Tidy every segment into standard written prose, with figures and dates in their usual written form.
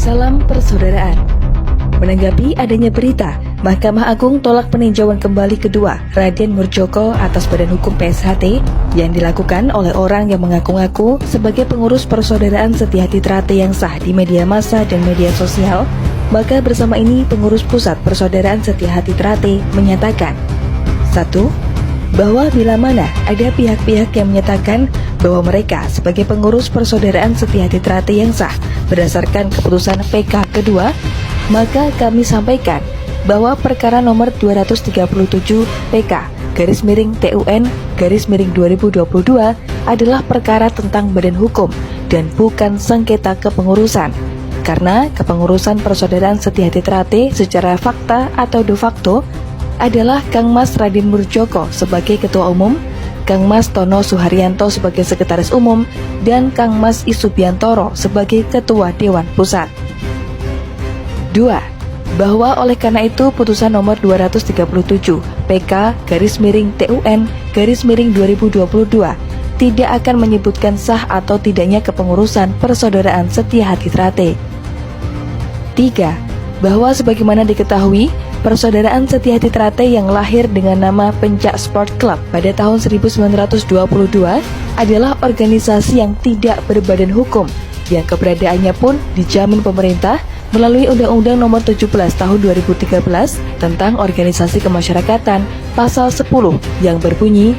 Salam persaudaraan. Menanggapi adanya berita, Mahkamah Agung tolak peninjauan kembali kedua Raden Murdjoko atas badan hukum PSHT yang dilakukan oleh orang yang mengaku-ngaku sebagai pengurus persaudaraan Setia-Hati Trate yang sah di media massa dan media sosial. Maka bersama ini pengurus pusat persaudaraan Setia-Hati Trate menyatakan 1. Bahwa bila mana ada pihak-pihak yang menyatakan bahwa mereka sebagai pengurus persaudaraan Setia-Hati Trate yang sah berdasarkan keputusan PK kedua, maka kami sampaikan bahwa perkara nomor 237 PK/TUN/2022 adalah perkara tentang badan hukum dan bukan sengketa kepengurusan. Karena kepengurusan persaudaraan Setia-Hati Trate secara fakta atau de facto adalah Kang Mas Raden Murdjoko sebagai Ketua Umum, Kang Mas Tono Suharyanto sebagai Sekretaris Umum, dan Kang Mas Isubiantoro sebagai Ketua Dewan Pusat. 2. Bahwa oleh karena itu putusan nomor 237 PK/TUN/2022 tidak akan menyebutkan sah atau tidaknya kepengurusan persaudaraan Setia-Hati Trate. 3. Bahwa sebagaimana diketahui, persaudaraan Setia-Hati Trate yang lahir dengan nama Pencak Sport Club pada tahun 1922 adalah organisasi yang tidak berbadan hukum, yang keberadaannya pun dijamin pemerintah melalui Undang-Undang Nomor 17 Tahun 2013 tentang Organisasi Kemasyarakatan Pasal 10 yang berbunyi,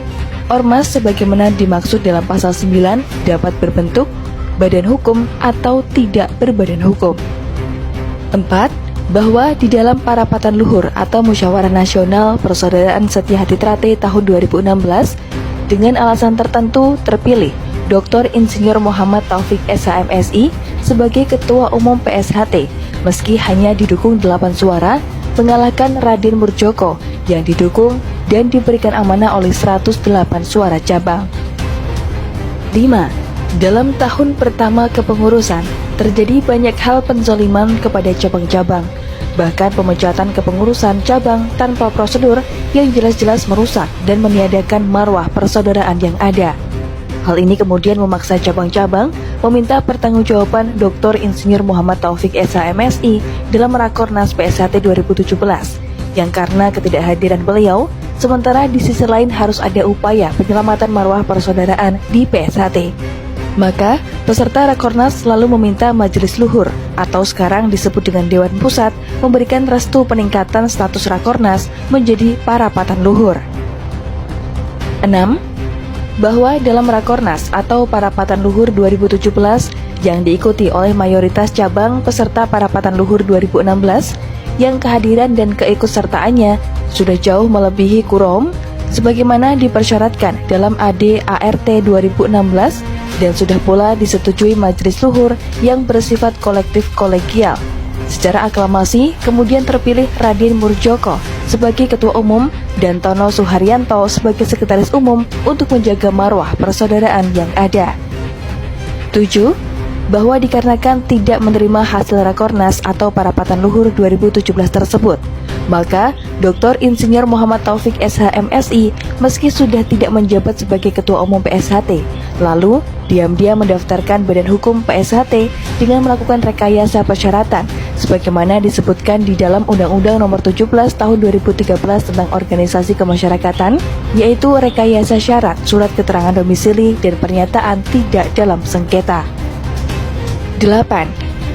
Ormas sebagaimana dimaksud dalam Pasal 9 dapat berbentuk badan hukum atau tidak berbadan hukum. 4. Bahwa di dalam Parapatan Luhur atau Musyawarah Nasional Persaudaraan Setia-Hati Trate tahun 2016 dengan alasan tertentu terpilih Dr. Insinyur Muhammad Taufik SH.M.Si sebagai Ketua Umum PSHT meski hanya didukung 8 suara, mengalahkan Raden Murdjoko yang didukung dan diberikan amanah oleh 108 suara cabang. 5. Dalam tahun pertama kepengurusan, terjadi banyak hal penzaliman kepada cabang-cabang, bahkan pemecatan kepengurusan cabang tanpa prosedur yang jelas-jelas merusak dan meniadakan marwah persaudaraan yang ada. Hal ini kemudian memaksa cabang-cabang meminta pertanggungjawaban Dr. Insinyur Muhammad Taufik SH.M.Si dalam Rakornas PSHT 2017, yang karena ketidakhadiran beliau, sementara di sisi lain harus ada upaya penyelamatan marwah persaudaraan di PSHT. Maka, peserta Rakornas selalu meminta Majelis Luhur, atau sekarang disebut dengan Dewan Pusat, memberikan restu peningkatan status Rakornas menjadi Parapatan Luhur. 6. Bahwa dalam Rakornas atau Parapatan Luhur 2017 yang diikuti oleh mayoritas cabang peserta Parapatan Luhur 2016, yang kehadiran dan keikutsertaannya sudah jauh melebihi quorum sebagaimana dipersyaratkan dalam AD/ART 2016 dan sudah pula disetujui Majelis Luhur yang bersifat kolektif kolegial. Secara aklamasi kemudian terpilih Raden Murdjoko sebagai Ketua Umum dan Tono Suharyanto sebagai Sekretaris Umum untuk menjaga marwah persaudaraan yang ada. 7. Bahwa dikarenakan tidak menerima hasil Rakornas atau Parapatan Luhur 2017 tersebut, maka Dr. Insinyur Muhammad Taufik SH.M.Si meski sudah tidak menjabat sebagai Ketua Umum PSHT, lalu diam-diam mendaftarkan badan hukum PSHT dengan melakukan rekayasa persyaratan sebagaimana disebutkan di dalam Undang-Undang Nomor 17 Tahun 2013 tentang Organisasi Kemasyarakatan, yaitu rekayasa syarat surat keterangan domisili dan pernyataan tidak dalam sengketa. 8.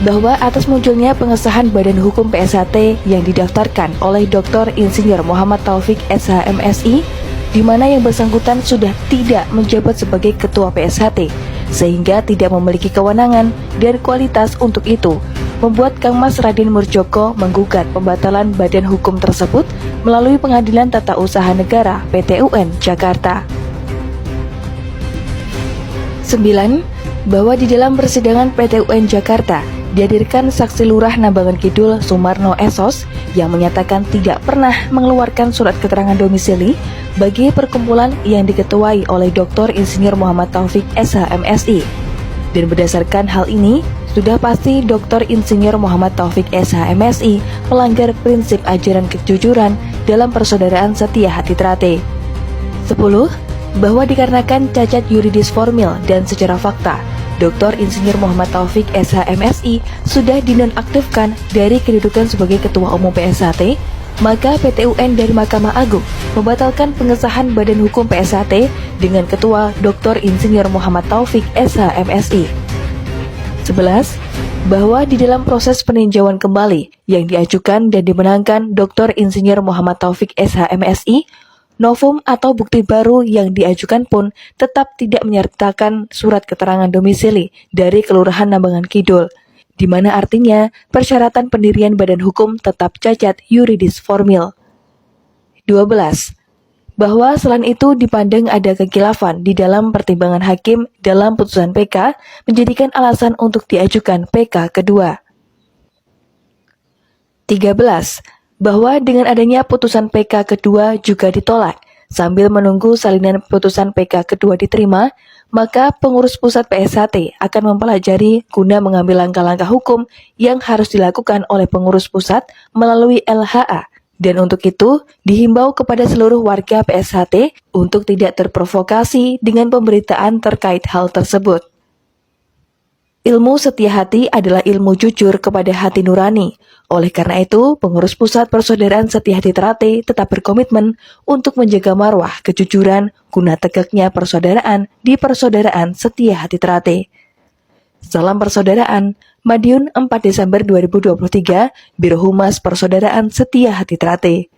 Bahwa atas munculnya pengesahan badan hukum PSHT yang didaftarkan oleh Dr. Insinyur Muhammad Taufik SH.M.Si, di mana yang bersangkutan sudah tidak menjabat sebagai Ketua PSHT, sehingga tidak memiliki kewenangan dan kualitas untuk itu, membuat Kang Mas Raden Murdjoko menggugat pembatalan badan hukum tersebut melalui Pengadilan Tata Usaha Negara PT UN Jakarta. 9. Bahwa di dalam persidangan PT UN Jakarta dihadirkan saksi Lurah Nambangan Kidul Sumarno Esos yang menyatakan tidak pernah mengeluarkan surat keterangan domisili bagi perkumpulan yang diketuai oleh Dr. Insinyur Muhammad Taufik SH.M.Si. Dan berdasarkan hal ini, sudah pasti Dr. Insinyur Muhammad Taufik SH.M.Si melanggar prinsip ajaran kejujuran dalam persaudaraan Setia-Hati Trate. 10. Bahwa dikarenakan cacat yuridis formil dan secara fakta, Dr. Insinyur Muhammad Taufik SH.MSI sudah dinonaktifkan dari kedudukan sebagai Ketua Umum PSHT, maka PT UN dari Mahkamah Agung membatalkan pengesahan Badan Hukum PSHT dengan Ketua Dr. Insinyur Muhammad Taufik SH.MSI. 11. Bahwa di dalam proses peninjauan kembali yang diajukan dan dimenangkan Dr. Insinyur Muhammad Taufik SH.MSI, novum atau bukti baru yang diajukan pun tetap tidak menyertakan surat keterangan domisili dari Kelurahan Nambangan Kidul, di mana artinya persyaratan pendirian badan hukum tetap cacat yuridis formil. 12. Bahwa selain itu dipandang ada kekhilafan di dalam pertimbangan hakim dalam putusan PK menjadikan alasan untuk diajukan PK kedua. 13. Bahwa dengan adanya putusan PK kedua juga ditolak, sambil menunggu salinan putusan PK kedua diterima, maka pengurus pusat PSHT akan mempelajari guna mengambil langkah-langkah hukum yang harus dilakukan oleh pengurus pusat melalui LHA, dan untuk itu dihimbau kepada seluruh warga PSHT untuk tidak terprovokasi dengan pemberitaan terkait hal tersebut. Ilmu setia hati adalah ilmu jujur kepada hati nurani. Oleh karena itu, pengurus pusat Persaudaraan Setia Hati Trate tetap berkomitmen untuk menjaga marwah kejujuran guna tegaknya persaudaraan di Persaudaraan Setia Hati Trate. Salam persaudaraan, Madiun 4 Desember 2023, Biro Humas Persaudaraan Setia Hati Trate.